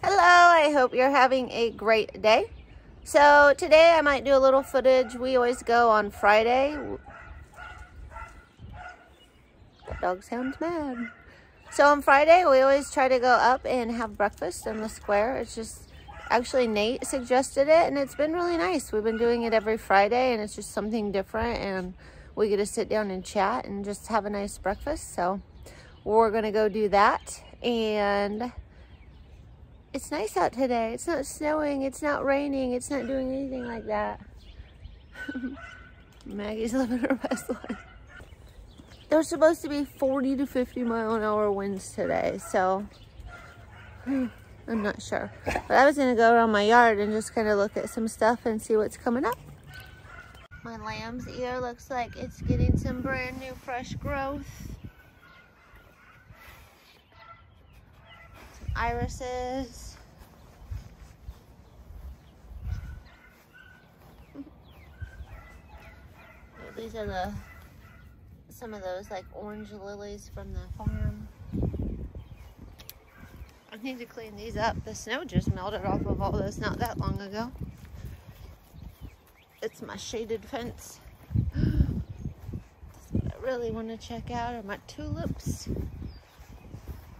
Hello, I hope you're having a great day. So today I might do a little footage. We always go on Friday. That dog sounds mad. So on Friday, we always try to go up and have breakfast in the square. It's just, actually Nate suggested it and it's been really nice. We've been doing it every Friday and it's just something different and we get to sit down and chat and just have a nice breakfast. So we're gonna go do that. And it's nice out today. It's not snowing, it's not raining, it's not doing anything like that. Maggie's living her best life. There's supposed to be 40 to 50 mile an hour winds today, so I'm not sure. But I was gonna go around my yard and just kind of look at some stuff and see what's coming up. My lamb's ear looks like it's getting some brand new fresh growth. Some irises. These are some of those like orange lilies from the farm. I need to clean these up. The snow just melted off of all this not that long ago. It's my shaded fence. What I really want to check out are my tulips.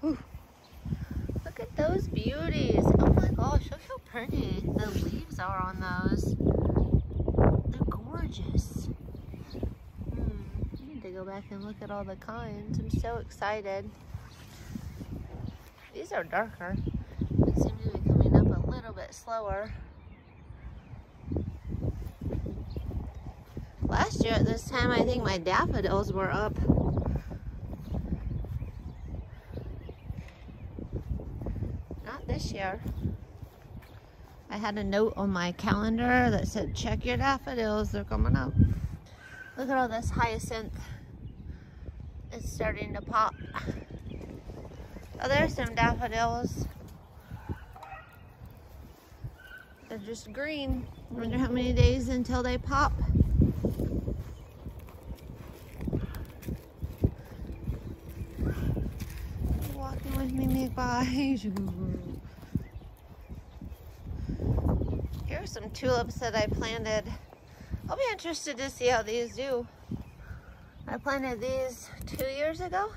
Whew. Look at those beauties. Oh my gosh, look how pretty the leaves are on those. They're gorgeous. Go back and look at all the kinds. I'm so excited. These are darker. They seem to be coming up a little bit slower. Last year at this time, I think my daffodils were up. Not this year. I had a note on my calendar that said, check your daffodils, they're coming up. Look at all this hyacinth. It's starting to pop. Oh, there's some daffodils. They're just green. I wonder how many days until they pop. Walking with me, make bye. Here's some tulips that I planted. I'll be interested to see how these do. I planted these 2 years ago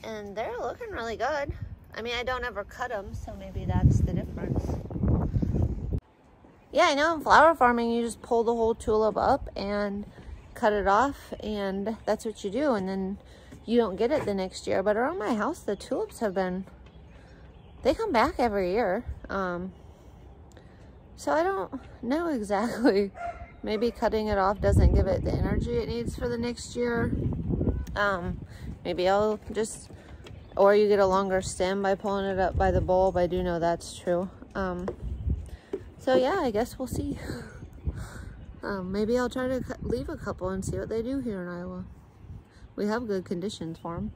and they're looking really good. I mean, I don't ever cut them, so maybe that's the difference. Yeah, I know in flower farming, you just pull the whole tulip up and cut it off and that's what you do. And then you don't get it the next year. But around my house, the tulips have been, they come back every year. So I don't know exactly. Maybe cutting it off doesn't give it the energy it needs for the next year. Maybe I'll just, or you get a longer stem by pulling it up by the bulb. I do know that's true. So yeah, I guess we'll see. Maybe I'll try to leave a couple and see what they do here in Iowa. We have good conditions for them.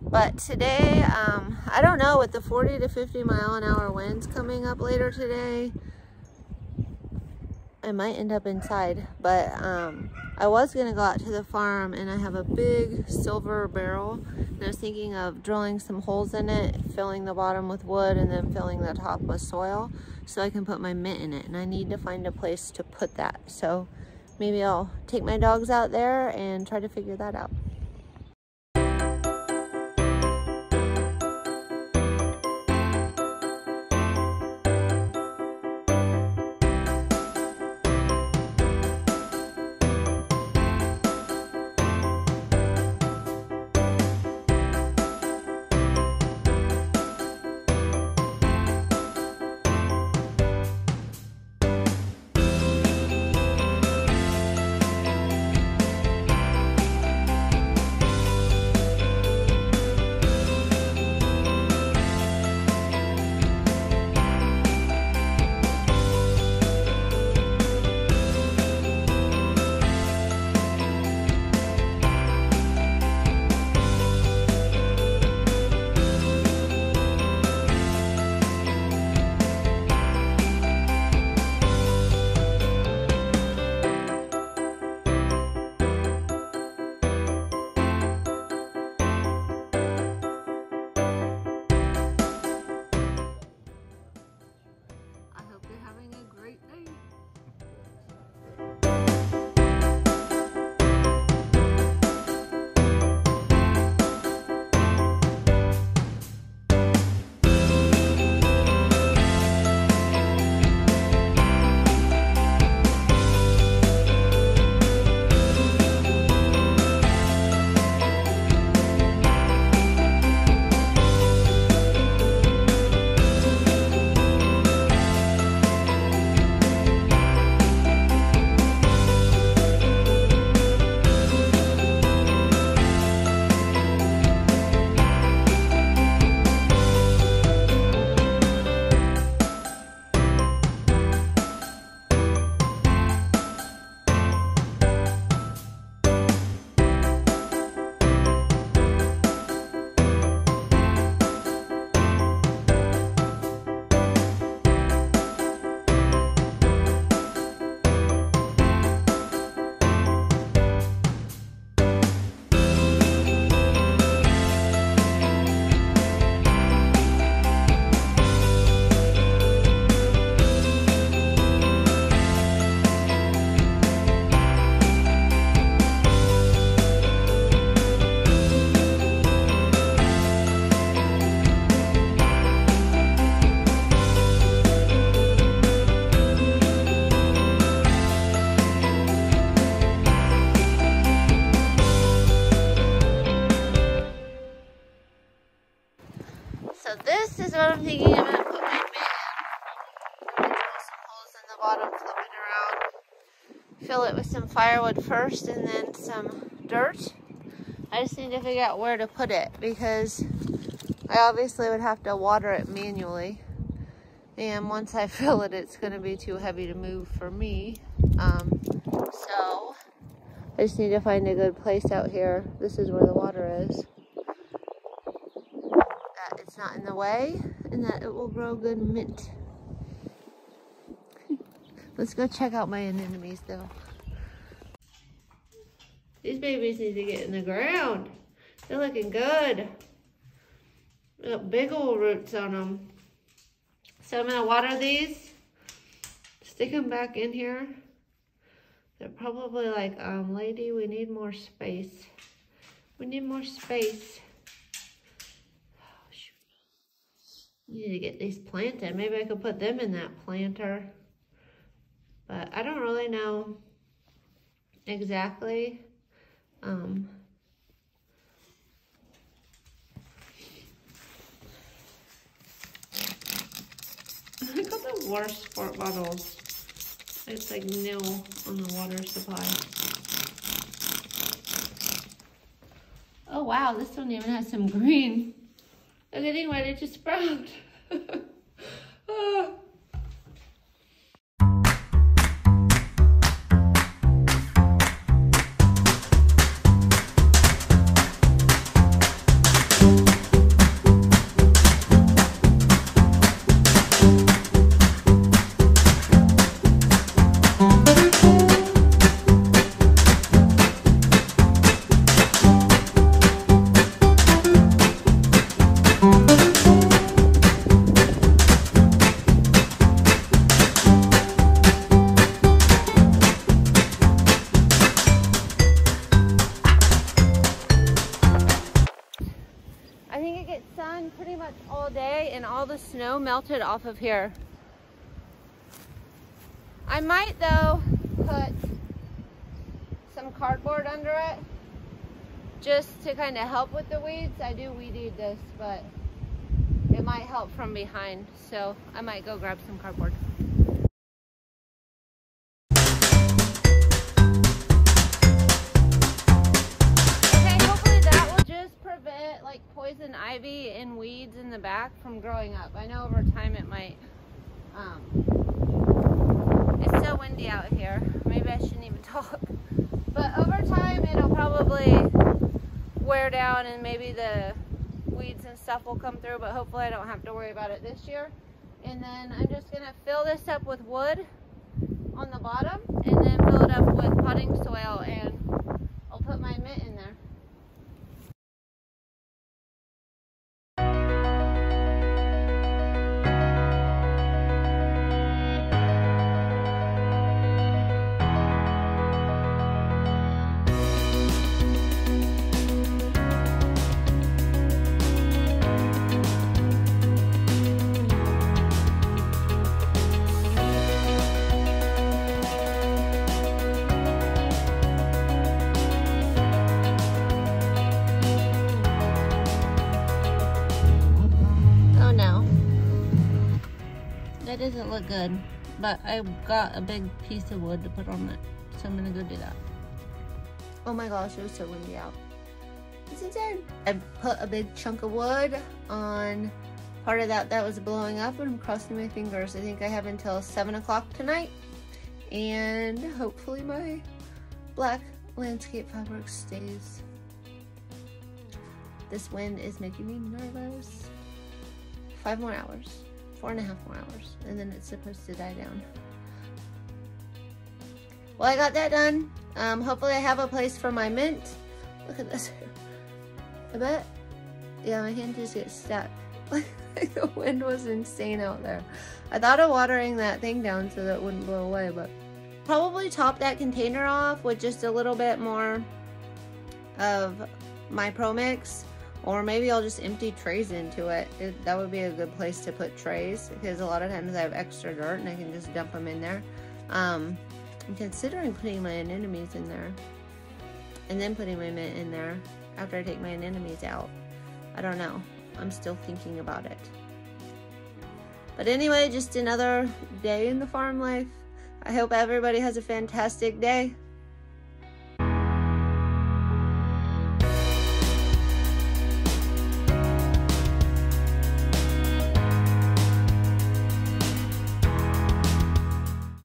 But today, I don't know, with the 40 to 50 mile an hour winds coming up later today, I might end up inside. But I was gonna go out to the farm and I have a big silver barrel and I was thinking of drilling some holes in it, filling the bottom with wood and then filling the top with soil so I can put my mint in it, and I need to find a place to put that. So maybe I'll take my dogs out there and try to figure that out. So this is what I'm thinking about putting my mint in. Drill some holes in the bottom, flip it around, fill it with some firewood first and then some dirt. I just need to figure out where to put it because I obviously would have to water it manually. And once I fill it, it's going to be too heavy to move for me. So I just need to find a good place out here. This is where the water is. That it's not in the way and that it will grow good mint. Let's go check out my anemones though. These babies need to get in the ground. They're looking good. They got big old roots on them. So I'm gonna water these, stick them back in here. They're probably like, lady, we need more space. We need more space. Oh, shoot. We need to get these planted. Maybe I could put them in that planter. But I don't really know exactly. I got the worst sport bottles. It's like nil on the water supply. Oh wow, this one even has some green. They're getting ready to sprout. Oh. Pretty much all day and all the snow melted off of here. I might though put some cardboard under it just to kind of help with the weeds. I do weed eat this, but it might help from behind, so I might go grab some cardboard. Like poison ivy and weeds in the back from growing up. I know over time it might, it's so windy out here. Maybe I shouldn't even talk. But over time it'll probably wear down and maybe the weeds and stuff will come through, but hopefully I don't have to worry about it this year. And then I'm just gonna fill this up with wood on the bottom and then fill it up with potting soil and I'll put my mint in there. That doesn't look good, but I got a big piece of wood to put on it, so I'm gonna go do that. Oh my gosh, it was so windy out. It's insane. I put a big chunk of wood on part of that was blowing up, and I'm crossing my fingers. I think I have until 7 o'clock tonight, and hopefully my black landscape fabric stays. This wind is making me nervous. 5 more hours. 4.5 more hours, and then it's supposed to die down. Well, I got that done. Hopefully I have a place for my mint. Look at this. I bet, yeah, my hand just gets stuck. Like the wind was insane out there. I thought of watering that thing down so that it wouldn't blow away, but probably top that container off with just a little bit more of my ProMix. Or maybe I'll just empty trays into it. That would be a good place to put trays because a lot of times I have extra dirt and I can just dump them in there. I'm considering putting my anemones in there and then putting my mint in there after I take my anemones out. I don't know. I'm still thinking about it. But anyway, just another day in the farm life. I hope everybody has a fantastic day.